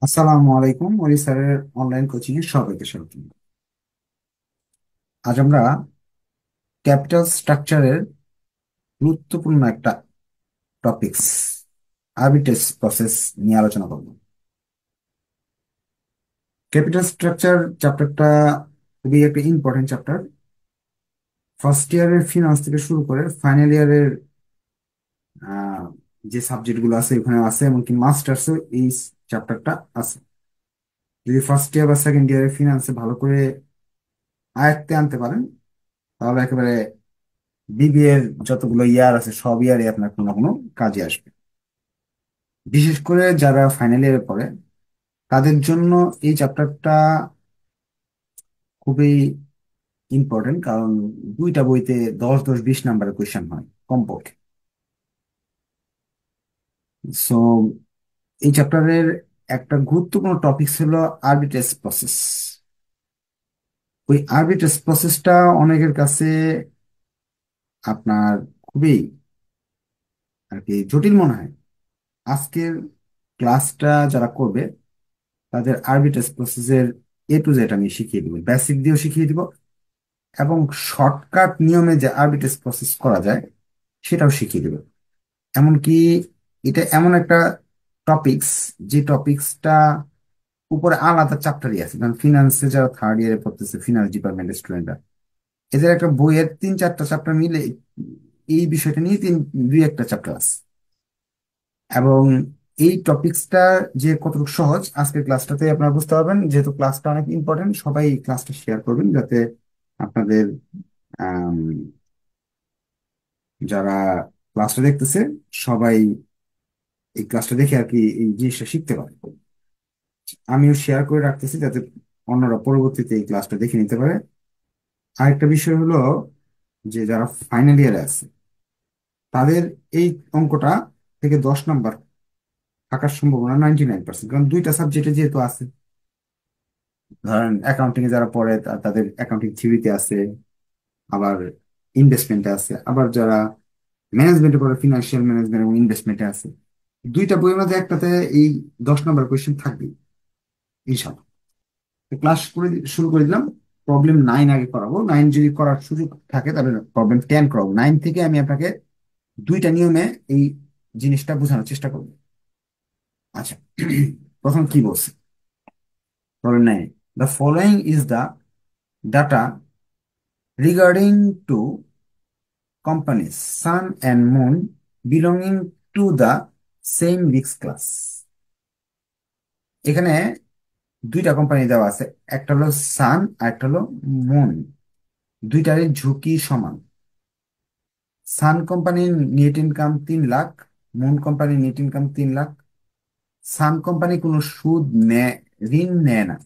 আসসালামু আলাইকুম ওলি স্যারের অনলাইন কোচিং এ সবাইকে স্বাগত। আজ আমরা ক্যাপিটাল স্ট্রাকচারের গুরুত্বপূর্ণ একটা টপিকস আরবিট্রেজ প্রসেস নিয়ে আলোচনা করব। ক্যাপিটাল স্ট্রাকচার চ্যাপ্টারটা খুবই একটা ইম্পর্টেন্ট চ্যাপ্টার। ফার্স্ট ইয়ারের ফিনান্স থেকে শুরু করে ফাইনাল ইয়ারের আহ, যে সাবজেক্ট গুলো আছে ওখানে আছে, এমনকি মাস্টার্স এই চ্যাপ্টারটা আছে। যদি ফার্স্ট ইয়ার বা সেকেন্ড ইয়ারের ফিনান্সে ভালো করে আয়ত্তে আনতে পারেন তাহলে একেবারে বিবিএ এর যতগুলো ইয়ার আছে সব ইয়ারই আপনার কোনো না কোনো কাজে আসবে। বিশেষ করে যারা ফাইনাল ইয়ারে পড়ে তাদের জন্য এই চ্যাপ্টারটা খুবই ইম্পর্টেন্ট, কারণ দুইটা বইতে 10 10 20 নাম্বারের কোয়েশ্চেন হয় কমপক্ষে। সো এই চ্যাপ্টারের একটা গুরুত্বপূর্ণ টপিক ছিল আরবিট্রেজ প্রসেস। ওই আরবিট্রেজ প্রসেসটা অনেকের কাছে আপনার খুবই আর কি জটিল মনে হয়। আজকের ক্লাসটা যারা করবে তাদের আরবিট্রেজ প্রসেসের A to Z আমি শিখিয়ে দিব, বেসিক দিয়েও শিখিয়ে দিব এবং শর্টকাট নিয়মে যে আরবিট্রেজ প্রসেস করা যায় সেটাও শিখিয়ে দিব। এমনকি এটা এমন একটা টপিকস যে টপিকসটা উপরে আলাদা চ্যাপ্টারই আছে, কারণ ফিনান্সে যারা থার্ড ইয়ারে পড়তেছে, ফিনান্স ডিপার্টমেন্টের স্টুডেন্টরা, এদের একটা বইয়ের 3 4টা চ্যাপ্টার মিলে এই বিষয়টা নিয়ে দুই একটা চ্যাপ্টার আছে। এবং এই টপিকসটা যে কতটুকু সহজ আজকের ক্লাসটাতে আপনারা বুঝতে পারবেন। যেহেতু ক্লাসটা অনেক ইম্পর্টেন্ট, সবাই এই ক্লাসটা শেয়ার করবেন যাতে আপনাদের আম, যারা ক্লাসটা দেখতেছে সবাই এই ক্লাসটা দেখে আর কি এই জিনিসটা শিখতে পারে। আমিও শেয়ার করে রাখতেছি যাতে অন্যরা পরবর্তীতে এই ক্লাসটা দেখে নিতে পারে। আরেকটা বিষয় হলো যে যারা ফাইনাল ইয়ারে আছে তাদের এই অঙ্কটা থেকে 10 নাম্বার থাকার সম্ভাবনা 99%, কারণ দুইটা সাবজেক্টে যেহেতু আছে। ধরেন অ্যাকাউন্টিং এ যারা পড়ে তাদের অ্যাকাউন্টিং থিওরিতে আছে, আবার ইনভেস্টমেন্টে আছে, আবার যারা ম্যানেজমেন্টে পড়ে ফিনান্সিয়াল ম্যানেজমেন্ট এবং ইনভেস্টমেন্টে আছে। দুইটা বইয়ের মধ্যে একটাতে এই 10 নাম্বার কোয়েশ্চেন থাকবে ইনশাল্লাহ। ক্লাস করে শুরু করে দিলাম। প্রবলেম 9 আগে করাবো, 9 যদি করার সুযোগ থাকে তাহলে প্রবলেম 10 করাবো। 9 থেকে আমি আপনাকে দুইটা নিয়মে এই জিনিসটা বোঝানোর চেষ্টা করবো। আচ্ছা, প্রথম কি বলছে? Problem 9, the following is the data regarding two companies Sun and Moon belonging to the same risk class. এখানে দুইটা কোম্পানি দেওয়া আছে, একটা হলো সান আর একটা হলো মুন। দুইটারই ঝুঁকি সমান। সান কোম্পানির নেট ইনকাম 3 লাখ, মুন কোম্পানির নেট ইনকাম 3 লাখ। সান কোম্পানি কোনো সুদ নেয়, ঋণ নেয় না,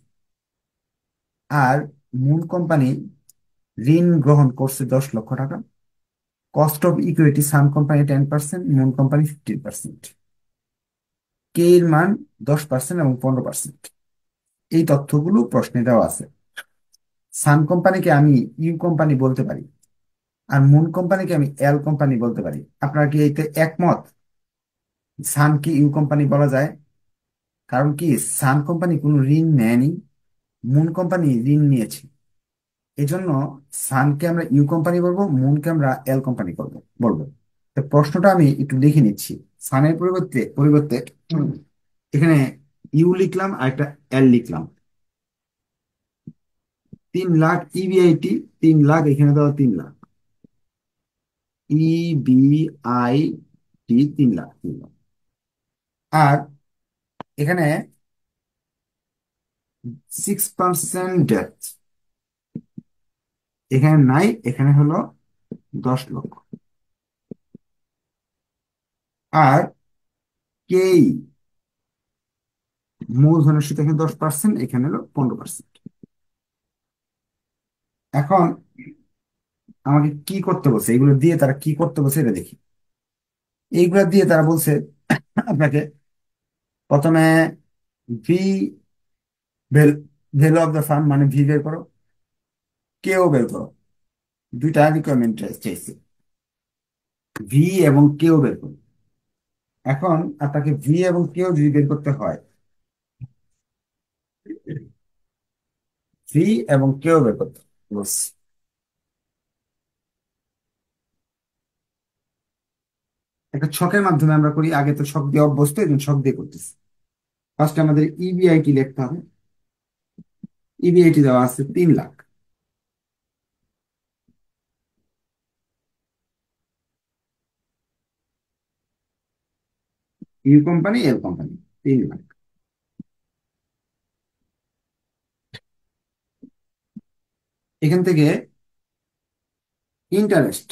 আর মুন কোম্পানি ঋণ গ্রহণ করছে 10 লক্ষ টাকা। Cost of equity Sun company 10%, Moon company 15%। K এর মান 10% এবং 15%। এই তথ্যগুলো প্রশ্নে দেওয়া আছে। সান কোম্পানিকে আমি ইউ কোম্পানি বলতে পারি আর মুন কোম্পানিকে আমি এল কোম্পানি বলতে পারি। আপনারা কি এতে একমত? সান কি ইউ কোম্পানি বলা যায়? কারণ কি, সান কোম্পানি কোনো ঋণ নেয়নি, মুন কোম্পানি ঋণ নিয়েছে। এজন্য সানকে আমরা ইউ কোম্পানি বলবো, মুনকে আমরা এল কোম্পানি বলবো। তো প্রশ্নটা আমি একটু লিখে নিচ্ছি। সানের পরিবর্তে পরিবর্তে এখানে ইউ লিখলাম আর একটা এল লিখলাম। 3 লাখ ইবিআইটি, 3 লাখ এখানে দেওয়া 3 লাখ, ইবিআইটি 3 লাখ, 3 লাখ। আর এখানে 6% ডেথ এখানে নাই, এখানে হলো 10 লক্ষ। আর কেই মূলধনের সুদ এখানে 10%, এখানে হলো 15%। এখন আমাকে কি করতে বলছে, এগুলো দিয়ে তারা কি করতে বলছে এটা দেখি। এইগুলো দিয়ে তারা বলছে আপনাকে প্রথমে V value of the farm মানে ভি বের করো, কেও বের করো। দুইটা রিকোয়ারমেন্ট চাইছে, ভি এবং কেও বের করো। এখন আপনাকে ভি এবং কেও যদি বের করতে হয় ভি এবং কেও বের করতে বলছি। একটা ছকের মাধ্যমে আমরা করি, আগে তো ছক দিয়ে অভ্যস্ত, এবং ছক দিয়ে করতেছি। ফার্স্টে আমাদের ইবিআইটি লিখতে হবে। ইবিআইটি দেওয়া আছে 3 lakh. U company, L company, 3 lakh. এখান থেকে ইন্টারেস্ট,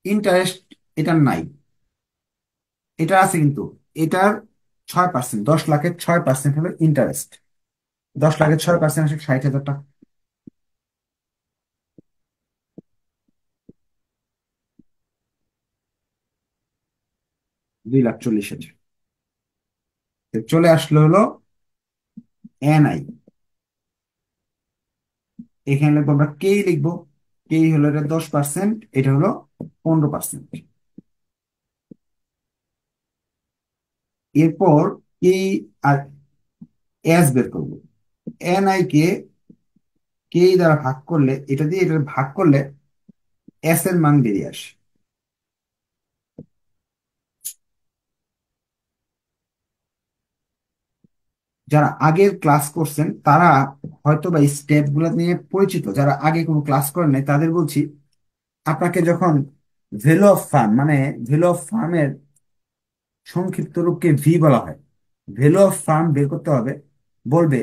ইন্টারেস্ট এটার নাই, এটা আছে কিন্তু। এটার 6%, 10 লাখের 6% হলো ইন্টারেস্ট। 10 লাখের 6% আসে 60,000 টাকা। 2,40,000। তো চলে আসলো হলো এনআই। এখানে লিখবো আমরা, কেই লিখবো। কেই হলো এটা 10%, এটা হলো 15%। এরপর কেই আর এস বের করবো। এনআই কে কেই দ্বারা ভাগ করলে, এটা দিয়ে এটা ভাগ করলে এস এর মান বেরিয়ে আসে। যারা আগের ক্লাস করছেন তারা হয়তো বা এই স্টেপ গুলা নিয়ে পরিচিত। যারা আগে কোনো ক্লাস করেন নাই তাদের বলছি, আপনাকে যখন ভ্যালু অফ ফার্ম, মানে ভ্যালু অফ ফার্মের সংক্ষিপ্ত রূপকে ভি বলা হয়, ভ্যালু অফ ফার্ম বের করতে হবে বলবে,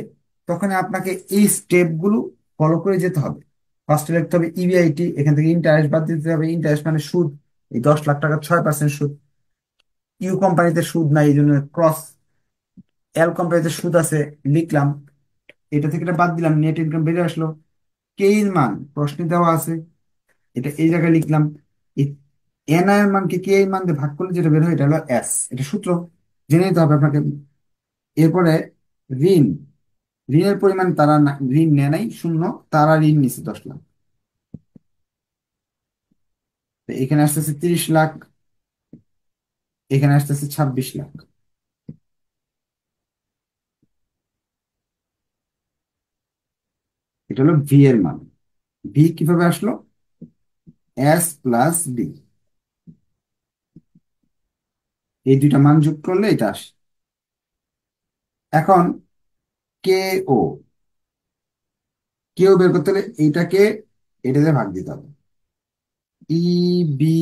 তখন আপনাকে এই স্টেপ গুলো ফলো করে যেতে হবে। ফার্স্টে লিখতে হবে ইবিআইটি, এখান থেকে ইন্টারেস্ট বাদ দিতে হবে। ইন্টারেস্ট মানে সুদ, এই 10 লাখ টাকার 6% সুদ। ইউ কোম্পানিতে সুদ নাই, এই জন্য ক্রস। এল কোম্পানিতে সুদ আছে, লিখলাম। এটা থেকে এটা বাদ দিলাম, নেট ইনকাম বেরিয়ে আসলো। কে এর মান প্রশ্নে দেওয়া আছে, এটা এই জায়গায় লিখলাম। এন এর মানকে কে এর মান দিয়ে ভাগ করলে যেটা বের হয় এটা হলো এস, এটা সূত্র জেনে নিতে হবে আপনাকে। এরপরে ঋণ, ঋণের পরিমাণ তারা ঋণ নেয় নাই, শূন্য। তারা ঋণ নিচ্ছে 10 লাখ। তো এখানে আসতেছে 30 লাখ, এখানে আসতেছে 26 লাখ। এটা হলো ভি এর মান। ভি কিভাবে আসলো? এস প্লাস বি, এই দুইটা মান যোগ করলে এটা আসে। এখন কে ও, কেউ বের করতে হলে এইটাকে এটাতে ভাগ দিতে হবে। ই বি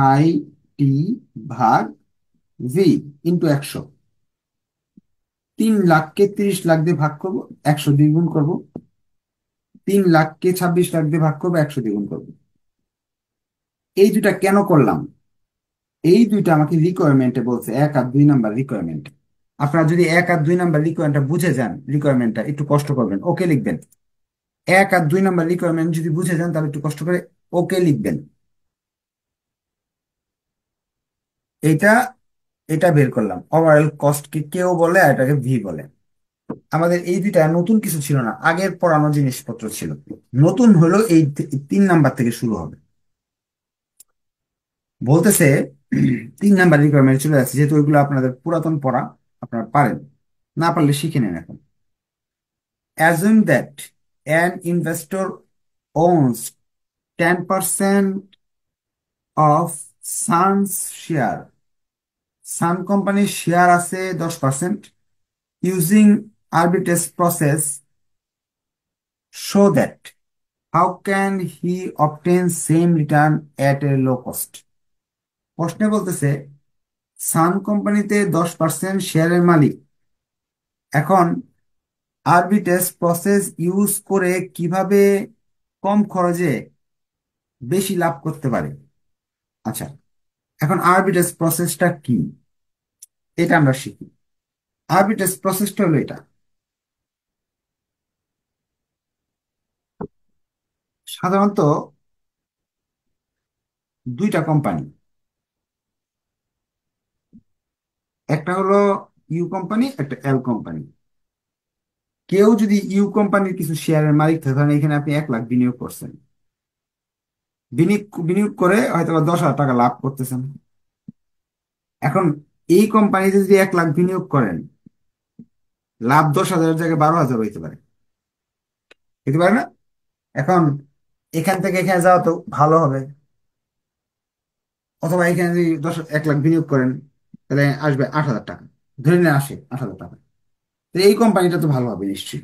আই টি ভাগ ভি ইন্টু 100। 3 লাখকে 30 লাখ দিয়ে ভাগ করবো, 100 দ্বিগুণ করবো। 3 লাখকে 26 লাখ দিয়ে ভাগ করবো, 100 দ্বিগুণ করবো। এই দুটা কেন করলাম? এই দুইটা আমাকে রিকোয়ারমেন্টে বলছে, 1 আর 2 নাম্বার রিকোয়ারমেন্ট। আপনারা যদি 1 আর 2 নাম্বার রিকোয়ারমেন্টটা বুঝে যান, রিকোয়ারমেন্টটা একটু কষ্ট করবেন, ওকে লিখবেন। 1 আর 2 নাম্বার রিকোয়ারমেন্ট যদি বুঝে যান তাহলে একটু কষ্ট করে ওকে লিখবেন। এটা এটা বের করলাম, ওভারঅল কস্ট কে কেউ বলে আর এটাকে ভি বলে। আমাদের এই দুইটা নতুন কিছু ছিল না, আগের পড়ানো জিনিসপত্র ছিল। নতুন হলো এই 3 নাম্বার থেকে শুরু হবে। বলতেছে 3 নাম্বার রিকোয়ারমেন্ট চলে যাচ্ছে, যেহেতু ওইগুলো আপনাদের পুরাতন পড়া, আপনারা পারেন। না পারলে শিখে নেন এখন। Assume that an investor owns 10% of Sun's share. Sun কোম্পানির শেয়ার আছে 10%। Using arbitrage process, show that how can he obtain same return at a low cost. প্রশ্নে বলতেছে সান কোম্পানিতে 10% শেয়ারের মালিক। এখন আরবিট্রেজ প্রসেস ইউজ করে কিভাবে কম খরচে বেশি লাভ করতে পারে। আচ্ছা, এখন আরবিট্রেজ প্রসেসটা কি এটা আমরা শিখি। আরবিট্রেজ প্রসেসটা হলো এটা। সাধারণত দুইটা কোম্পানি, একটা হলো ইউ কোম্পানি, একটা এল কোম্পানি। কেউ যদি ইউ কোম্পানির কিছু শেয়ারের মালিক থাকে, ধরেন এখানে আপনি 1 লাখ বিনিয়োগ করছেন, বিনিয়োগ বিনিয়োগ করে হয়তো বা 10,000 টাকা লাভ করতেছেন। এখন এই কোম্পানিতে যদি 1 লাখ বিনিয়োগ করেন, লাভ 10,000-এর জায়গায় 12,000 হইতে পারে। হতে পারে না? এখন এখান থেকে এখানে যাওয়া তো ভালো হবে। অথবা এখানে যদি 1 লাখ বিনিয়োগ করেন, তাহলে আসবে 8,000 টাকা। ধরে নিয়ে আসে 8,000 টাকা। তো এই কোম্পানিটা তো ভালো হবে নিশ্চয়ই।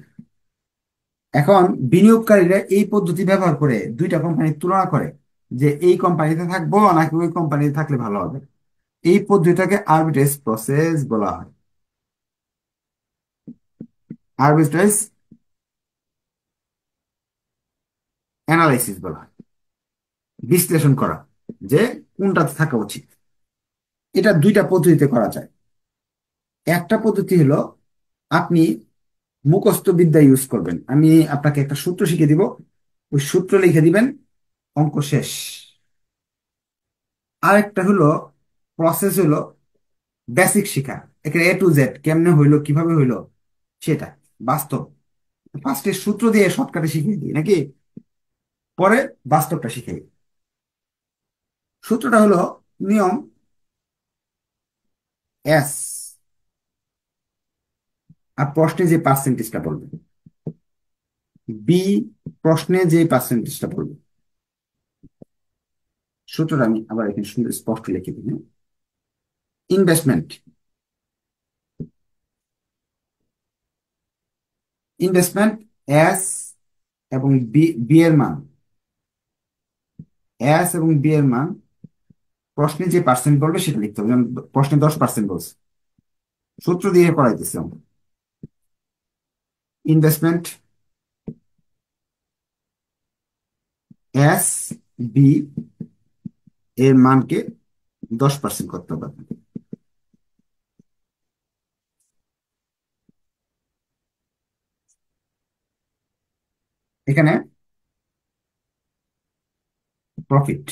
এখন বিনিয়োগকারীরা এই পদ্ধতি ব্যবহার করে দুইটা কোম্পানির তুলনা করে, যে এই কোম্পানিতে থাকবো নাকি ওই কোম্পানিতে থাকলে ভালো হবে। এই পদ্ধতিটাকে আরবিট্রেজ প্রসেস বলা হয়। আরবিট্রেজ অ্যানালাইসিস বলা হয়, বিশ্লেষণ করা যে কোনটাতে থাকা উচিত। এটা দুইটা পদ্ধতিতে করা যায়। একটা পদ্ধতি হলো আপনি মুখস্থ বিদ্যা ইউজ করবেন। আমি আপনাকে একটা সূত্র শিখিয়ে দিব, ওই সূত্র লিখে দিবেন, অঙ্ক শেষ। আরেকটা হলো প্রসেস, হলো বেসিক শিখা, এখানে A to Z কেমনে হইলো কিভাবে হইলো সেটা বাস্তব। ফার্স্টে সূত্র দিয়ে শর্টকাটে শিখিয়ে দিই নাকি, পরে বাস্তবটা শিখাই। সূত্রটা হলো নিয়ম এস, আর প্রশ্নে যে পার্সেন্টেজটা বলবে, বি, প্রশ্নে যে পার্সেন্টেজটা বলবে। সূত্রটা আমি আবার এখানে সুন্দর স্পষ্ট লিখে দিই। ইনভেস্টমেন্ট, ইনভেস্টমেন্ট এস এবং বি, বি এর মান, এস এবং বি এর মান প্রশ্নে যে পার্সেন্ট বলবে সেটা লিখতে হবে। যেমন প্রশ্নে 10% বলছে, সূত্র দিয়ে করাইতেছি আমরা। ইনভেস্টমেন্ট এস, বি এর মানকে 10% করতে হবে আপনাকে। এখানে প্রফিট,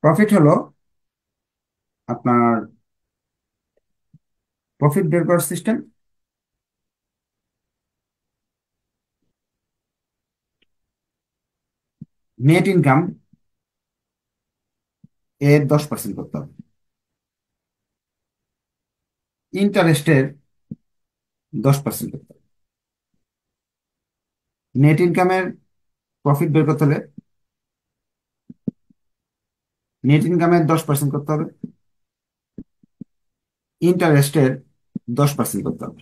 প্রফিট হলো আপনার প্রফিট বের করার সিস্টেম। নেট ইনকাম এর 10% করতে হবে, ইন্টারেস্টের 10% করতে হবে। নেট ইনকামের প্রফিট বের করতে হলে নেট ইনকামের 10% করতে হবে, ইন্টারেস্টের 10% করতে হবে।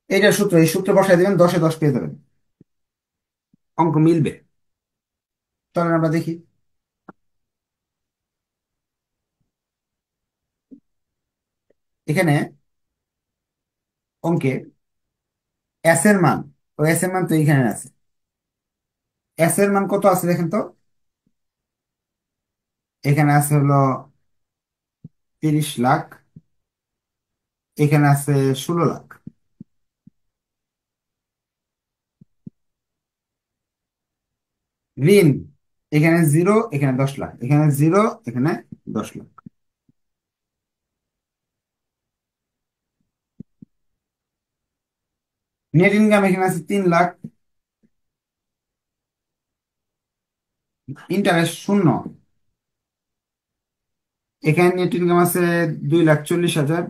এইটা সূত্র, এই সূত্র বসাই দিবেন, 10-এ 10 পেয়ে যাবেন, অঙ্ক মিলবে। তাহলে আমরা দেখি। এখানে অঙ্কে এস এর মান, ও এস এর মান তো এখানে আছে। এস এর মান কত আছে দেখেন তো, এখানে আছে হলো 30 লাখ, এখানে আছে 16 লাখ। ঋণ, এখানে 0, এখানে 10 লাখ, এখানে 0, এখানে 10 লাখ। নেট ইনকাম এখানে আছে 3 লাখ, ইন্টারেস্ট 0, এখানে নেট ইনকাম আছে 2,40,000,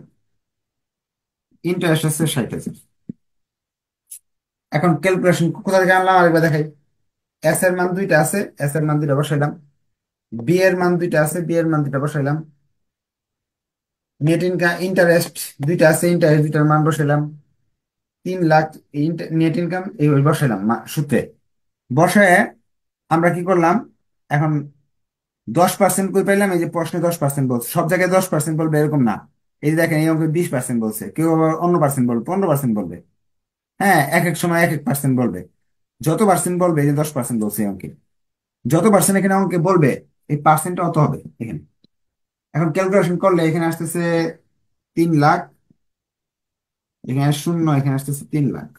ইন্টারেস্ট আছে 60,000। এখন ক্যালকুলেশন কোথা থেকে আনলাম আরেকবার দেখাই। এস এর মান দুইটা আছে, এস এর মান দুইটা বসাইলাম। বি এর মান দুইটা আছে, বি এর মান দুইটা বসাইলাম। নেট ইনকাম, ইন্টারেস্ট দুইটা আছে, ইন্টারেস্ট দুইটার মান বসাইলাম। 3 লাখ নেট ইনকাম এই বসাইলাম সূত্রে। বসায় আমরা কি করলাম, এখন 10% কই পাইলাম, এই যে প্রশ্নে 10% বলছে, সব জায়গায় 10% বলবে এরকম না। এই যে দেখেন এই অঙ্কে 20% বলছে, কেউ আবার অন্য পার্সেন্ট বলবে, 15% বলবে। হ্যাঁ, এক এক সময় এক এক পার্সেন্ট বলবে। যত পার্সেন্ট বলবে, এই যে 10% বলছে এই অঙ্কে, যত পার্সেন্ট এখানে অঙ্কে বলবে, এই পার্সেন্টটা অত হবে এখানে। এখন ক্যালকুলেশন করলে এখানে আসতেছে 3 লাখ, এখানে শূন্য, এখানে আসতেছে 3 লাখ,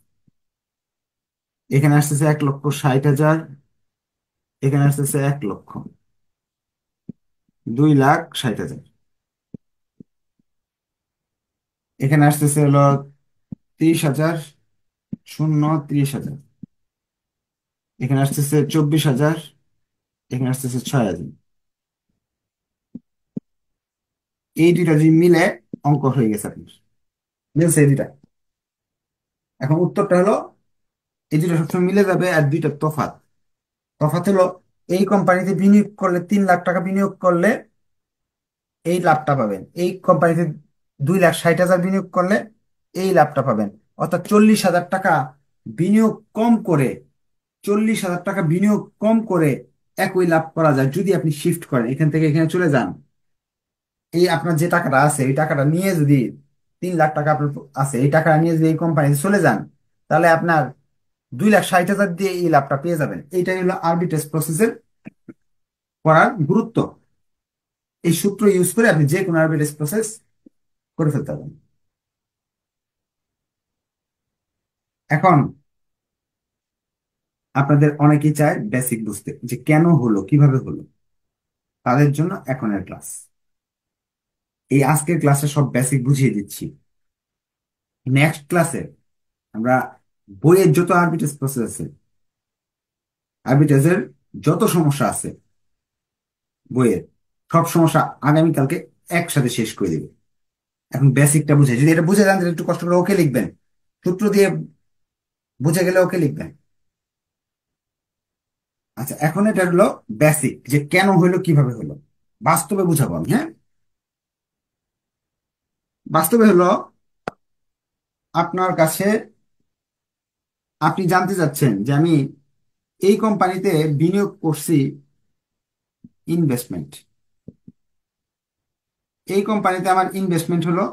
এখানে আসতেছে 1,60,000, এখানে আসতেছে 1 লক্ষ, 2,60,000, এখানে আসতেছে হলো 30,000, শূন্য, 30,000, এখানে আসতেছে 24,000, এখানে আসতেছে 6,000। এই দুইটা যদি মিলে অঙ্ক হয়ে গেছে আপনার। মিলছে এই দুইটা। এখন উত্তরটা হলো এই দুইটা সবসময় মিলে যাবে, আর দুইটা তফাৎ। তফাৎ হলো এই কোম্পানিতে বিনিয়োগ করলে 3 লাখ টাকা বিনিয়োগ করলে এই লাভটা পাবেন, এই কোম্পানিতে 2,60,000 বিনিয়োগ করলে এই লাভটা পাবেন। অর্থাৎ 40,000 টাকা বিনিয়োগ কম করে, 40,000 টাকা বিনিয়োগ কম করে একই লাভ করা যায় যদি আপনি শিফট করেন, এখান থেকে এখানে চলে যান। এই আপনার যে টাকাটা আছে এই টাকাটা নিয়ে যদি 3 লাখ টাকা আপনার আছে, এই টাকা নিয়ে যদি এই কোম্পানিতে চলে যান, তাহলে আপনার 2,60,000 দিয়ে এই লাভটা পেয়ে যাবেন। এইটাই হলো আরবিট্রেজ প্রসেসের করার গুরুত্ব। এই সূত্র ইউজ করে আপনি যে কোনো আরবিট্রেজ প্রসেস করে ফেলতে পারবেন। এখন আপনাদের অনেকেই চায় বেসিক বুঝতে, যে কেন হলো, কিভাবে হলো। তাদের জন্য এখনের ক্লাস, এই আজকের ক্লাসে সব বেসিক বুঝিয়ে দিচ্ছি। নেক্সট ক্লাসে আমরা বইয়ের যত আরবিট্রেজ প্রসেস আছে, আরবিট্রেজের যত সমস্যা আছে বইয়ের, সব সমস্যা আগামীকালকে একসাথে শেষ করে দেবে। এখন বেসিকটা বুঝে, যদি এটা বুঝে যান তাহলে একটু কষ্ট করে ওকে লিখবেন, সূত্র দিয়ে বুঝে গেলে ওকে লিখবেন। আচ্ছা, এখন এটা হলো বেসিক, যে কেন হইলো কিভাবে হলো। বাস্তবে বুঝাবো আমি, হ্যাঁ। বাস্তবে হলো আপনার কাছে, আপনি জানতে চাচ্ছেন যে আমি এই কোম্পানিতে বিনিয়োগ করছি, ইনভেস্টমেন্ট, এই কোম্পানিতে আমার ইনভেস্টমেন্ট হলো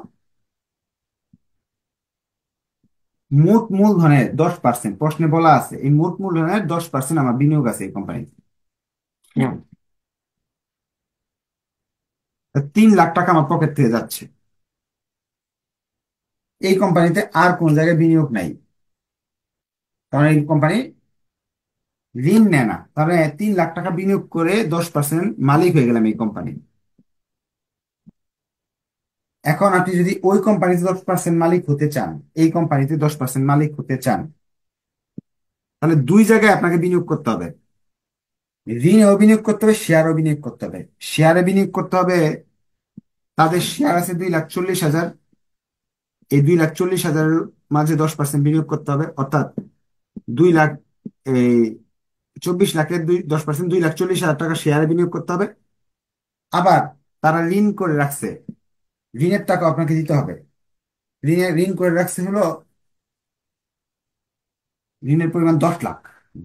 মোট মূলধনের 10%। প্রশ্নে বলা আছে এই মোট মূলধনের 10% আমার বিনিয়োগ আছে এই কোম্পানিতে। হুম। 3 লাখ টাকা আমার পকেট থেকে যাচ্ছে, এই কোম্পানিতে আর কোন জায়গায় বিনিয়োগ নাই, কারণ এই কোম্পানি ঋণ নেয় না। তাহলে 3 লাখ টাকা বিনিয়োগ করে 10% মালিক হয়ে গেলাম এই কোম্পানি। এখন আপনি যদি ওই কোম্পানিতে 10% মালিক হতে চান, এই কোম্পানিতে 10% মালিক হতে চান, তাহলে দুই জায়গায় আপনাকে বিনিয়োগ করতে হবে। ঋণেও বিনিয়োগ করতে হবে, শেয়ারও বিনিয়োগ করতে হবে। শেয়ারে বিনিয়োগ করতে হবে, তাদের শেয়ার আছে 2,40,000, এই 2,40,000 মাঝে 10% বিনিয়োগ করতে হবে, অর্থাৎ 2 লাখ, এই 24 লাখের 10%, 2,40,000 টাকা শেয়ারে বিনিয়োগ করতে হবে। আবার তারা ঋণ করে রাখছে, ঋণের টাকা আপনাকে দিতে হবে। ঋণ করে রাখছে হলো, ঋণের পরিমাণ 10 লাখ।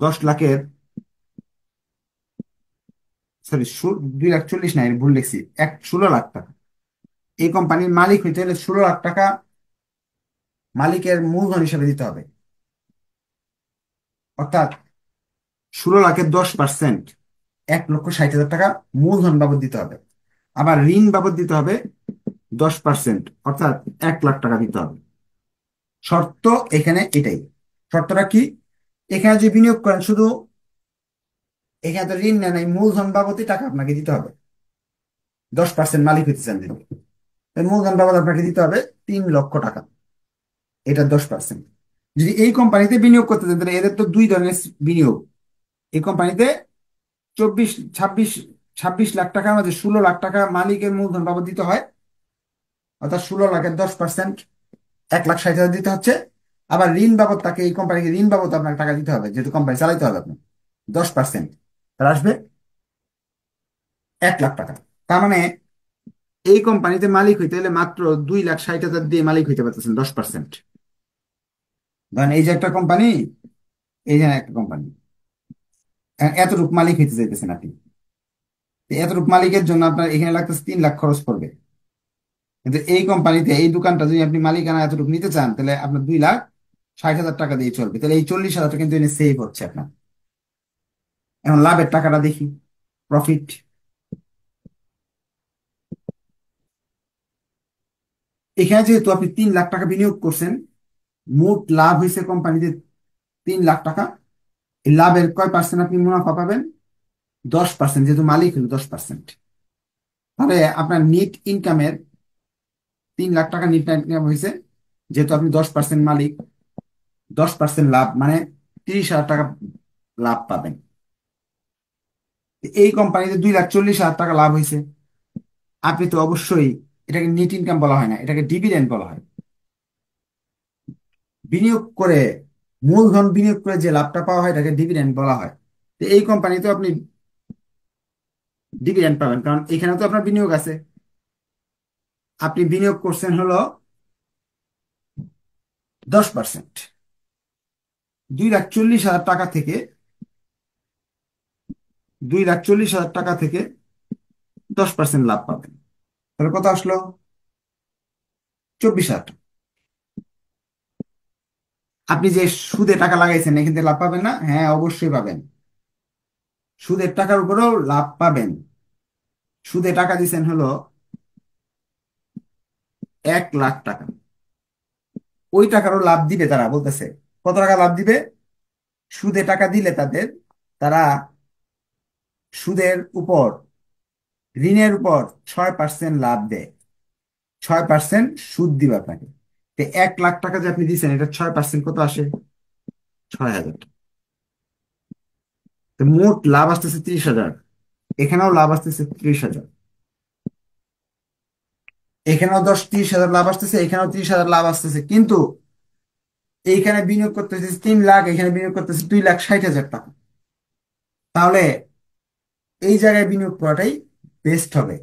10 লাখের, সরি, 2,40,000 নাই, ভুল লিখছি, 16 লাখ টাকা। এই কোম্পানির মালিক হইতে হলে 16 লাখ টাকা মালিকের মূলধন হিসেবে দিতে হবে। অর্থাৎ 16 লাখের 10%, 1,60,000 টাকা মূলধন বাবদ দিতে হবে। আবার ঋণ বাবদ দিতে হবে 10%, অর্থাৎ 1 লাখ টাকা দিতে হবে। শর্ত এখানে এটাই। শর্তটা কি? এখানে যে বিনিয়োগ করেন, শুধু এখানে তো ঋণ নেন, এই মূলধন বাবদই টাকা আপনাকে দিতে হবে। 10% মালিক হইতে চান যদি, তাই মূলধন বাবদ আপনাকে দিতে হবে 3 লক্ষ টাকা, এটা 10%। যদি এই কোম্পানিতে বিনিয়োগ করতে চান, তাহলে এদের তো দুই ধরনের বিনিয়োগ। এই কোম্পানিতে 24, 26, 26 লাখ টাকার মধ্যে 16 লাখ টাকা মালিকের মূলধন বাবদ দিতে হয়, অর্থাৎ 16 লাখের 10% 1,60,000 দিতে হচ্ছে। আবার ঋণ বাবদ, তাকে এই কোম্পানিকে ঋণ বাবদ আপনাকে টাকা দিতে হবে, যেহেতু কোম্পানি চালাইতে হবে আপনার, 10%, তার আসবে 1 লাখ টাকা। তার মানে এই কোম্পানিতে মালিক হইতে হলে মাত্র 2,60,000 দিয়ে মালিক হইতে পারতেছেন 10%। ধরেন এই যে একটা কোম্পানি, এই যে একটা কোম্পানি, এতটুক মালিক হইতে চাইতেছেন আপনি, তো এতটুক মালিকের জন্য আপনার এখানে লাগতেছে 3 লাখ খরচ পড়বে। কিন্তু এই কোম্পানিতে, এই দোকানটা যদি আপনি মালিকানা এতটুকু নিতে চান, তাহলে আপনার 2,60,000 টাকা দিয়ে চলবে। তাহলে এই 40,000 টাকা কিন্তু সেভ হচ্ছে আপনার। এখন লাভের টাকাটা দেখি, প্রফিট। এখানে যেহেতু আপনি 3 লাখ টাকা বিনিয়োগ করছেন, মোট লাভ হয়েছে কোম্পানিতে 3 লাখ টাকা। এই লাভের কয় পার্সেন্ট আপনি মুনাফা পাবেন? 10%, যেহেতু মালিক হলো 10%। তাহলে আপনার নিট ইনকামের 3 লাখ টাকা নিট ইনকাম হয়েছে, যেহেতু আপনি 10% মালিক, 10% লাভ মানে 30,000 টাকা লাভ পাবেন। এই কোম্পানিতে 2,40,000 টাকা লাভ হয়েছে, আপনি তো অবশ্যই, এটাকে নেট ইনকাম বলা হয় না, এটাকে ডিভিডেন্ড বলা হয়। বিনিয়োগ করে, মূলধন বিনিয়োগ করে যে লাভটা পাওয়া হয় এটাকে ডিভিডেন্ড বলা হয়। তো এই কোম্পানিতে আপনি ডিভিডেন্ড পাবেন, কারণ এখানে তো আপনার বিনিয়োগ আছে। আপনি বিনিয়োগ করছেন হলো 10%, 2,40,000 টাকা থেকে, 2,40,000 টাকা থেকে 10% লাভ পাবেন। তাহলে কত আসলো? 24,000 টাকা। আপনি যে সুদে টাকা লাগাইছেন এখান থেকে লাভ পাবেন না? হ্যাঁ, অবশ্যই পাবেন। সুদের টাকার উপরেও লাভ পাবেন। সুদে টাকা দিচ্ছেন হলো 1,00,000 টাকা, ওই টাকারও লাভ দিবে তারা, বলতেছে। কত টাকা লাভ দিবে? সুদে টাকা দিলে তাদের, তারা সুদের উপর, ঋণের উপর 6% লাভ দেয়। 6% সুদ দিবে আপনাকে। তো 1,00,000 টাকা যে আপনি দিচ্ছেন, এটা 6% কত আসে? 6,000 টাকা। তো মোট লাভ আসতেছে 30,000। এখানেও লাভ আসতেছে 30,000। এখানেও 30,000 লাভ আসতেছে, এখানেও 30,000 লাভ আসতেছে, কিন্তু এইখানে বিনিয়োগ করতেছে 3 লাখ, এখানে বিনিয়োগ করতেছে 2,60,000 টাকা। তাহলে এই জায়গায় বিনিয়োগ করাটাই বেস্ট হবে।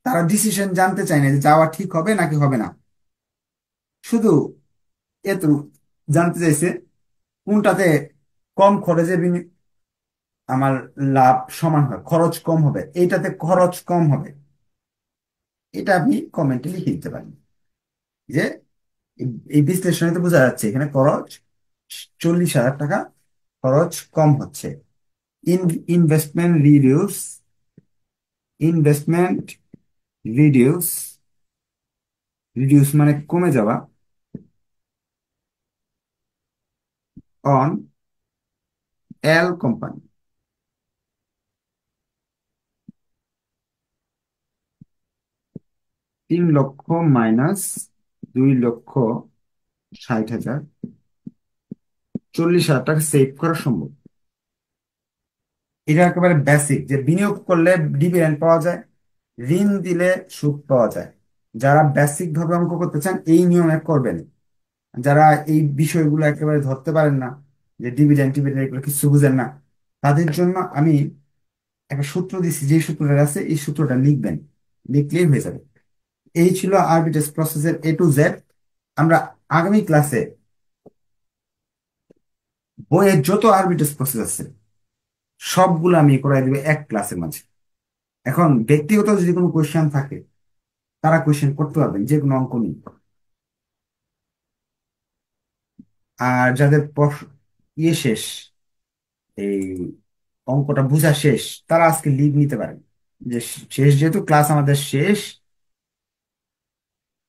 তারা ডিসিশন জানতে চায় না যে যাওয়া ঠিক হবে নাকি হবে না, শুধু এত জানতে চাইছে কোনটাতে কম খরচে আমার লাভ সমান হয়, খরচ কম হবে, এইটাতে খরচ কম হবে। এটা আপনি কমেন্টে লিখে দিতে পারেন যে এই বিশ্লেষণে তো বোঝা যাচ্ছে এখানে খরচ 40,000 টাকা খরচ কম হচ্ছে। Investment reduce, investment reduce, reduce মানে কমে যাওয়া, অন এল কোম্পানি। 3 লক্ষ মাইনাস 2,60,000, 40,000 টাকা সেভ করা সম্ভব। এটা একেবারে বেসিক, যে বিনিয়োগ করলে ডিভিডেন্ড পাওয়া যায়, ঋণ দিলে সুদ পাওয়া যায়। যারা বেসিক ভাবে অঙ্ক করতে চান এই নিয়মে করবেন। যারা এই বিষয়গুলো একেবারে ধরতে পারেন না, যে ডিভিডেন্ড টিভিডেন্ড এগুলো কিছু বুঝেন না, তাদের জন্য আমি একটা সূত্র দিচ্ছি, যে সূত্রটা আছে এই সূত্রটা লিখবেন, লিখলেই হয়ে যাবে। এই ছিল আরবিট্রেজ প্রসেসের A to Z। আমরা আগামী ক্লাসে বইয়ের যত আরবিট্রেজ প্রসেস আছে সবগুলো আমি করাই দিব এক ক্লাসের মাঝে। এখন ব্যক্তিগত যদি কোনো কোয়েশ্চেন থাকে তারা কোয়েশ্চেন করতে পারবেন, যে কোনো অঙ্ক নিয়ে। আর যাদের ইয়ে শেষ, এই অঙ্কটা বোঝা শেষ, তারা আজকে লিভ নিতে পারেন, যে শেষ, যেহেতু ক্লাস আমাদের শেষ।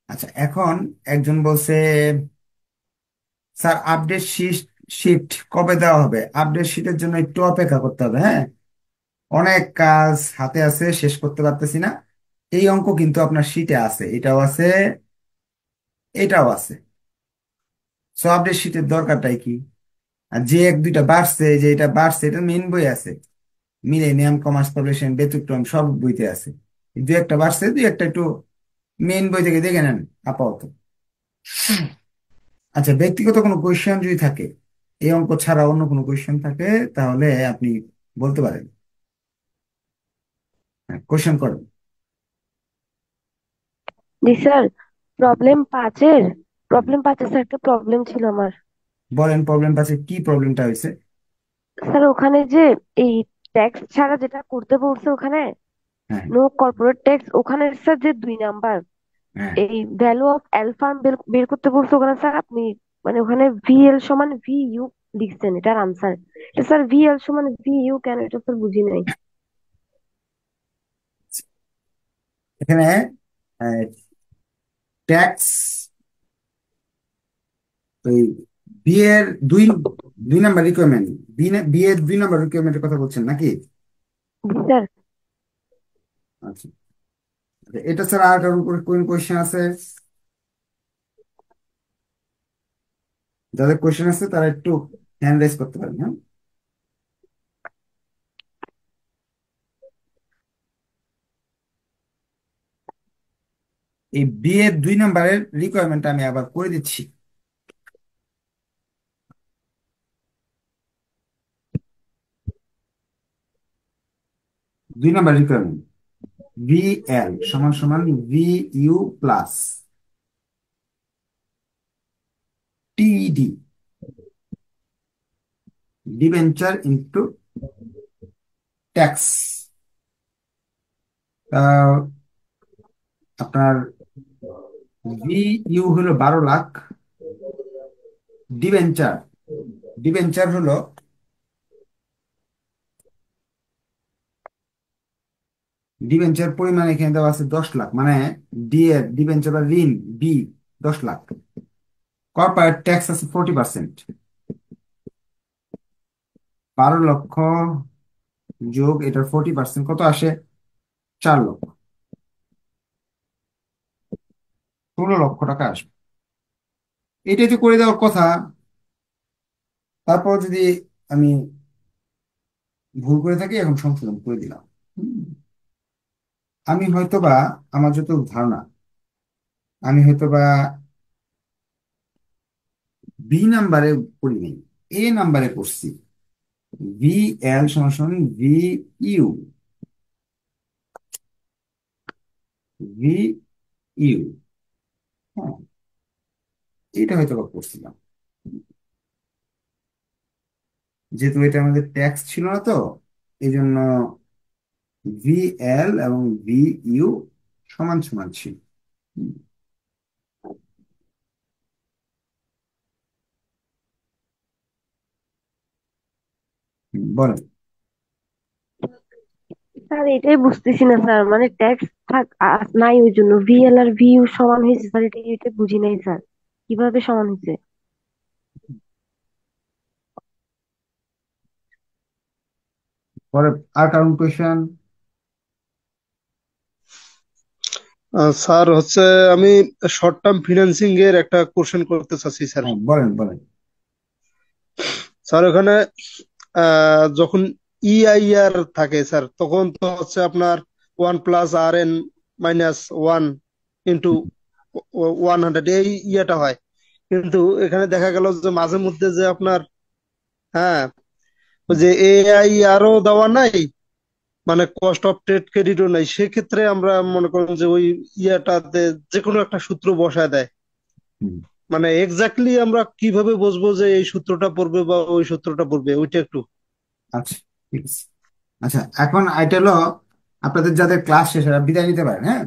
আচ্ছা, এখন একজন বলছে, স্যার আপডেট শিট কবে দেওয়া হবে? আপডেট শিটের জন্য একটু অপেক্ষা করতে হবে, হ্যাঁ। অনেক কাজ হাতে আছে, শেষ করতে পারতেছি না। এই অঙ্ক কিন্তু আপনার শিটে আছে, এটাও আছে, এটাও আছে। সো আপডেট শিটের দরকারটাই কি? আর যে এক দুইটা বাড়ছে, যে এটা বাড়ছে, এটা মেইন বই আছে, মিলেনিয়াম কমার্স পাবলিশিং ব্যতিক্রম সব বইতে আছে। দুই একটা বাড়ছে, দুই একটা একটু মেইন বই থেকে দেখে নেন আপাতত। আচ্ছা, ব্যক্তিগত কোনো কোয়েশ্চেন যদি থাকে, এই অঙ্ক ছাড়া অন্য কোনো কোয়েশ্চেন থাকে, তাহলে আপনি বলতে পারেন। হ্যাঁ, কোয়েশ্চেন করেন। জি স্যার, প্রবলেম 5 স্যার একটা প্রবলেম ছিল আমার। বলেন, প্রবলেম আছে, কি প্রবলেমটা হয়েছে? স্যার ওখানে যে এই ট্যাক্স ছাড়া যেটা করতে বলছে ওখানে, হ্যাঁ, নো কর্পোরেট ট্যাক্স, ওখানে স্যার যে 2 নাম্বার হ্যাঁ। এই ভ্যালু অফ অ্যালফার্ম বের বের করতে বলছে ওখানে স্যার, আপনি মানে ওখানে ভিএল সমান ভি ইউ লিখছেন এটার আনসার। এটা স্যার ভিএল সমান ভি ইউ কেন, এটা স্যার বুঝি নাই। এখানে ট্যাক্স, ওই বিয়ের দুই, 2 নাম্বার রিকোয়ারমেন্ট, বিয়ের 2 নাম্বার রিকোয়ারমেন্টের কথা বলছেন নাকি? জি স্যার। আচ্ছা, আচ্ছা, এটা ছাড়া আর কারোর উপর কোন কোয়েশ্চেন আছে? যাদের কোয়েশ্চেন আছে তারা একটু হ্যান্ড রাইজ করতে পারেন, হ্যাঁ। এই বিয়ের 2 নাম্বারের রিকোয়ারমেন্ট আমি আবার করে দিচ্ছি। 2 নাম্বার রিকোয়ারমেন্ট, ভি এল সমান সমান ভি ইউ প্লাস টিডি, ডিবেঞ্চার ইন্টু ট্যাক্স। আপনার ভি ইউ হলো 12 লাখ, ডিবেঞ্চার ডিবেঞ্চার হলো ডিবেঞ্চার পরিমাণ এখানে দেওয়া আছে 10 লাখ, মানে ডি এর ডিবেঞ্চার বা ঋণ বি 10 লাখ। কর্পোরেট ট্যাক্স আছে 40%, 12 লক্ষ যোগ এটার 40% কত আসে? 4 লক্ষ, 16 লক্ষ টাকা আসবে। এটাই তো করে দেওয়ার কথা। তারপর যদি আমি ভুল করে থাকি, এখন সংশোধন করে দিলাম। হুম, আমি হয়তোবা, আমার যত ধারণা, আমি হয়তোবা বি নাম্বারে পড়িনি, এ নাম্বারে পড়ছি। ভি এল সমান সমান ভি ইউ, ভি ইউ, হ্যাঁ, এটা হয়তো বা পড়ছিলাম। যেহেতু এটা আমাদের ট্যাক্স ছিল না, তো এই জন্য ভি এল এবং ভি ইউ সমান সমান ছিল। হুম, বলেন। স্যার এটাই বুঝতেছি না স্যার, মানে ট্যাক্স থাক নাই ওই জন্য ভিএল আর ভিইউ সমান হয়েছে স্যার, এটা বুঝি নাই স্যার, কিভাবে সমান হয়েছে। পরে আর কারণ কোয়েশ্চেন। স্যার হচ্ছে আমি শর্ট টার্ম ফিনান্সিং এর একটা কোশ্চেন করতে চাচ্ছি স্যার। হ্যাঁ, বলেন বলেন। স্যার ওখানে যখন ইআইআর থাকে স্যার, তখন তো হচ্ছে আপনার 1+RN-1 ইন্টু 100 এই ইয়েটা হয়। কিন্তু এখানে দেখা গেল যে মাঝে মধ্যে যে আপনার, হ্যাঁ, ওই যে এআইআরও দেওয়া নাই, মানে কস্ট অফ ট্রেড ক্রেডিটও নাই, সেক্ষেত্রে আমরা মনে করেন যে ওই ইয়েটাতে যে কোনো একটা সূত্র বসায় দেয়। হুম, মানে এক্স্যাক্টলি আমরা কিভাবে বুঝবো যে এই সূত্রটা পড়বে বা ওই সূত্রটা পড়বে, ওইটা একটু। আচ্ছা, ঠিক আছে। আচ্ছা, এখন এটা হলো আপনাদের যাদের ক্লাস শেষ, এরা বিদায় নিতে পারেন, হ্যাঁ।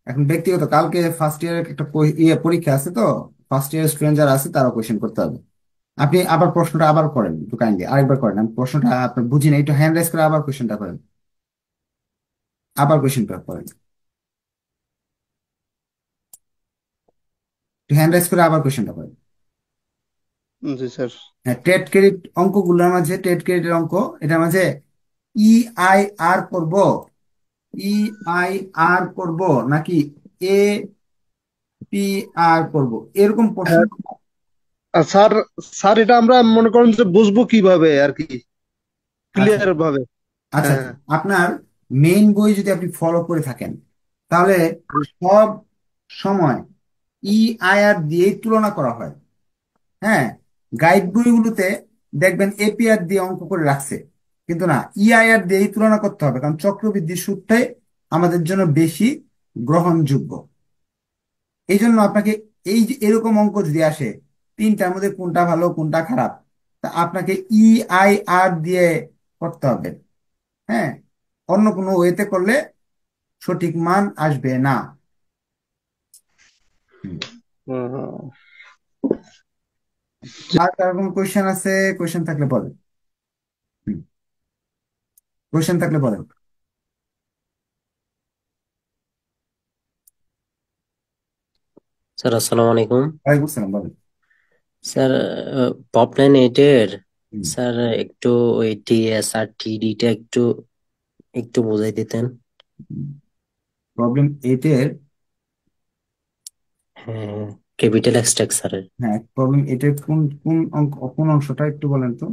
এখন ব্যক্তিগত কালকে ফার্স্ট ইয়ারের একটা পরীক্ষা আছে, তো ফার্স্ট ইয়ার স্টুডেন্ট যারা আছে তারা কোয়েশ্চেন করতে হবে। আপনি আবার প্রশ্নটা আবার করেন, একটু কাইন্ডলি আরেকবার করেন, আমি প্রশ্নটা আপনার বুঝি না, একটু হ্যান্ড রাইজ করে আবার কোয়েশ্চেনটা করেন, আবার কোয়েশ্চেনটা করেন, একটু হ্যান্ড রাইজ করে আবার কোয়েশ্চেনটা করেন। জি স্যার। হ্যাঁ, ট্রেড ক্রেডিট অঙ্কগুলোর মাঝে, ট্রেড ক্রেডিটের অঙ্ক, এটার মাঝে ইআইআর করব, ইআইআর করব নাকি এ পি আর করব, এরকম প্রশ্ন। হ্যাঁ, আর স্যার, স্যার এটা আমরা মনে করেন যে বুঝবো কিভাবে আর কি, আচ্ছা ক্লিয়ার ভাবে। আচ্ছা হ্যাঁ। আচ্ছা, আপনার মেইন বই যদি আপনি ফলো করে থাকেন, তাহলে সব সময় ইআইআর দিয়েই তুলনা করা হয়। হ্যাঁ, গাইড বইগুলোতে দেখবেন এপিআর দিয়ে অঙ্ক করে রাখছে, কিন্তু না, ইআইআর দিয়েই তুলনা করতে হবে, কারণ চক্রবৃদ্ধি সুদটাই আমাদের জন্য বেশি গ্রহণযোগ্য। এই জন্য আপনাকে, এই যে এরকম অঙ্ক যদি আসে, তিনটার মধ্যে কোনটা ভালো কোনটা খারাপ, তা আপনাকে ইআইআর দিয়ে করতে হবে। হ্যাঁ, অন্য কোনো ওয়েতে করলে সঠিক মান আসবে না। হুম। হুম, হুম। আর কার কোনো কোয়েশ্চেন আছে? কোয়েশ্চেন থাকলে বলেন। কোয়েশ্চেন থাকলে বলেন। স্যার আসসালামু আলাইকুম। ওয়ালাইকুম আসসালাম, বলেন। স্যার পপ 9-8-এর হুম। স্যার একটু ওই টিএস আর টিডিটা একটু একটু বোঝাই দিতেন। প্রবলেম 8-এর, হ্যাঁ, ক্যাপিটাল এক্সট্রাক্ট স্যারের। হ্যাঁ, প্রবলেম 8-এর কোন কোন অঙ্ক, কোন অংশটা একটু বলেন তো।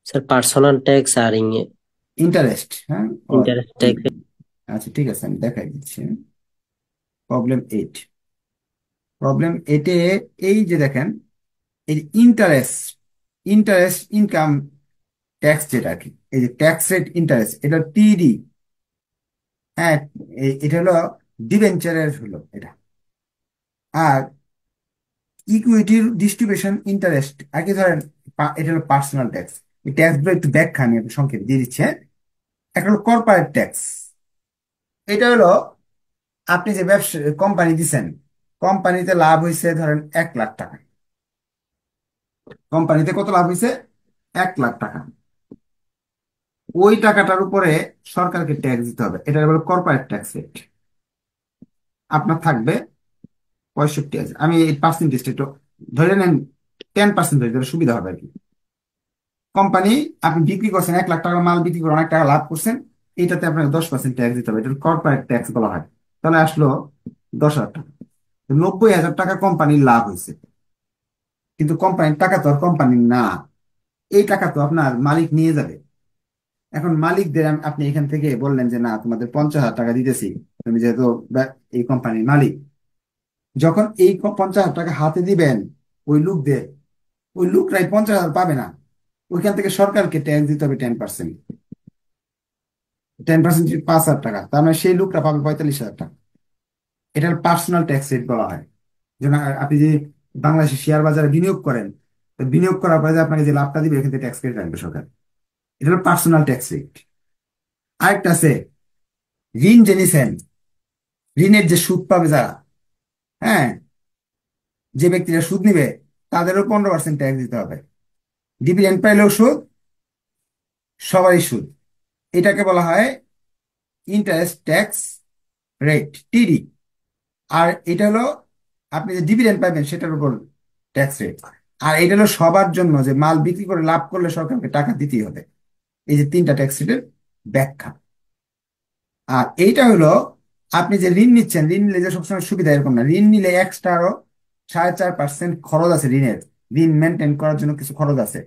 স্যার পার্সোনাল ট্যাক্স আর ইন্টারেস্ট, হ্যাঁ, ও আচ্ছা। Interest tax. আচ্ছা, ঠিক আছে, আমি দেখাই দিচ্ছি। প্রবলেম 8, প্রবলেম 8-এ এই যে দেখেন, এই যে ইন্টারেস্ট, ইন্টারেস্ট ইনকাম ট্যাক্স যেটা আর কি, এই যে ট্যাক্স রেট ইন্টারেস্ট, এটা টিডি, হ্যাঁ, এটা হলো ডিবেঞ্চারের হলো এটা। আর ইকুইটির ডিস্ট্রিবিউশন ইন্টারেস্ট আগে ধরেন, এটা হলো পার্সোনাল ট্যাক্স। এই ট্যাক্স গুলো একটু ব্যাখ্যা আমি একটু সংক্ষেপে দিয়ে দিচ্ছি, হ্যাঁ? একটা হলো কর্পোরেট ট্যাক্স। এটা হলো আপনি যে ব্যবসা কোম্পানি দিছেন, কোম্পানিতে লাভ হয়েছে ধরেন 1 লাখ টাকা। কোম্পানিতে কত লাভ হয়েছে? 1 লাখ টাকা। ওই টাকাটার উপরে সরকারকে ট্যাক্স দিতে হবে, এটা হলো কর্পোরেট ট্যাক্স রেট। আপনার থাকবে 65 আছে। আমি এই পার্সেন্টেজটা একটু ধরে নেন, 10% ধরে দিলে সুবিধা হবে আর কি। কোম্পানি, আপনি বিক্রি করছেন 1 লাখ টাকার মাল, বিক্রি করে অনেক টাকা লাভ করছেন, এইটাতে আপনাকে 10% ট্যাক্স দিতে হবে, এটা কর্পোরেট ট্যাক্স বলা হয়। তাহলে আসলো 10,000 টাকা। তো 90,000 টাকা কোম্পানির লাভ হয়েছে, কিন্তু কোম্পানির টাকা তো আর কোম্পানির না, এই টাকা তো আপনার মালিক নিয়ে যাবে। এখন মালিকদের আপনি এখান থেকে বললেন যে না, তোমাদের 50,000 টাকা দিতেছি, তুমি যেহেতু এই কোম্পানির মালিক। যখন এই 50,000 টাকা হাতে দিবেন ওই লোকদের, ওই লোকরাই 50,000 পাবে না, ওইখান থেকে সরকারকে ট্যাক্স দিতে হবে 10%। 10% 5,000 টাকা, তার মানে সেই লোকটা পাবে 45,000 টাকা। এটার পার্সোনাল ট্যাক্স রেট বলা হয়। যেন আপনি যদি বাংলাদেশের শেয়ার বাজারে বিনিয়োগ করেন, তো বিনিয়োগ করার পরে যে আপনাকে যে লাভটা দিবে, এখান থেকে ট্যাক্স কেটে রাখবে সরকার। এটা হলো পার্সোনাল ট্যাক্স রেট। আরেকটা আছে, ঋণ যে নিছেন, ঋণের যে সুদ পাবে যারা, হ্যাঁ, যে ব্যক্তিরা সুদ নিবে, তাদেরও 15% ট্যাক্স দিতে হবে। ডিভিডেন্ড পাইলেও সুদ, সবারই সুদ। এটাকে বলা হয় ইন্টারেস্ট ট্যাক্স রেট, টিডি। আর এটা হলো আপনি যে ডিভিডেন্ড পাইবেন সেটার উপর ট্যাক্স রেট। আর এটা হলো সবার জন্য, যে মাল বিক্রি করে লাভ করলে সরকারকে টাকা দিতেই হবে। এই যে 3টা ট্যাক্স রেটের ব্যাখ্যা। আর এইটা হলো আপনি যে ঋণ নিচ্ছেন, ঋণ নিলে যে সবসময় সুবিধা এরকম না, ঋণ নিলে এক্সট্রা আরো 4.5% খরচ আছে ঋণের। ঋণ মেনটেন করার জন্য কিছু খরচ আছে।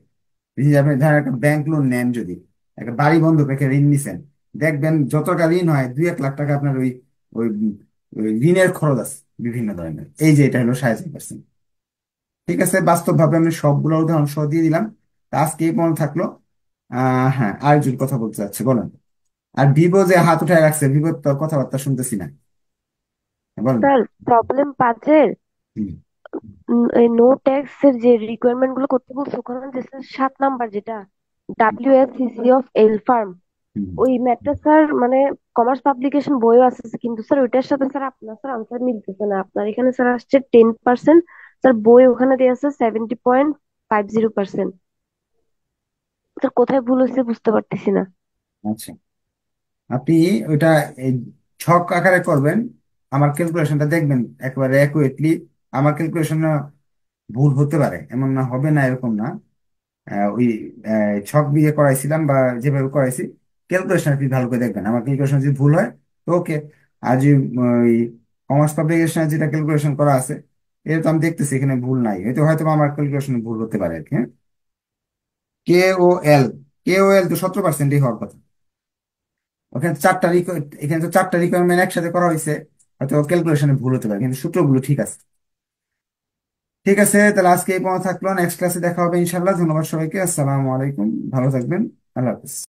এই যে আপনি ধরেন একটা ব্যাংক লোন নেন, যদি একটা বাড়ি বন্ধক রেখে ঋণ নিছেন, দেখবেন যত টাকা ঋণ হয় 2-1 লাখ টাকা আপনার ওই ওই ওই ঋণের খরচ আছে বিভিন্ন ধরনের। এই যে এটা হলো 4.5%। ঠিক আছে, বাস্তবভাবে আমি সবগুলো উদাহরণ সহ দিয়ে দিলাম। তা আজকে এই পর্যন্ত থাকলো। হ্যাঁ, আরেকজন কথা বলতে চাচ্ছে, বলেন। আর ভিভো যে হাত উঠায় রাখছে, ভিভোর তো কথাবার্তা শুনতেছি না। বলেন। স্যার, প্রবলেম 5-এর হুম, এই নো ট্যাক্স এর যে রিকোয়ারমেন্ট গুলো করতে বলছে, ওখানে যে 7 নাম্বার যেটা WFCC অফ এল ফার্ম, হুম। ওই ম্যাথটা স্যার মানে কমার্স পাবলিকেশন বইও আছে, কিন্তু স্যার ওইটার সাথে স্যার আপনার স্যার আনসার মিলতেছে না। আপনার এখানে স্যার আসছে 10%, স্যার বই ওখানে দিয়ে আছে 70.50%। স্যার কোথায় ভুল হয়েছে বুঝতে পারতেছি না। আচ্ছা, আপনি ওইটা এই ছক আকারে করবেন, আমার ক্যালকুলেশনটা দেখবেন একেবারে অ্যাকুরেটলি। আমার ক্যালকুলেশন ভুল হতে পারে, এমন না হবে না, এরকম না। ওই ছক দিয়ে করাইছিলাম বা যেভাবে করাইছি, ক্যালকুলেশন আপনি ভালো করে দেখবেন। আমার ক্যালকুলেশন যদি ভুল হয় তো ওকে। আর যে ওই কমার্স পাবলিকেশনে যেটা ক্যালকুলেশন করা আছে, এটা তো আমি দেখতেছি এখানে ভুল নাই, হয়তো হয়তো আমার ক্যালকুলেশন ভুল হতে পারে আর কি, হ্যাঁ। কে ও এল, কে ও এল তো 17%ই হওয়ার কথা। ওখানে এখানে তো 4টা রিকোয়ারমেন্ট একসাথে করা হয়েছে, হয়তো ক্যালকুলেশনে ভুল হতে পারে, কিন্তু সূত্রগুলো ঠিক আছে। ঠিক আছে, তাহলে আজকে এই পর্যন্ত থাকলো, নেক্সট ক্লাসে দেখা হবে ইনশাল্লাহ। ধন্যবাদ সবাইকে, আসসালামু আলাইকুম, ভালো থাকবেন, আল্লাহ হাফিজ।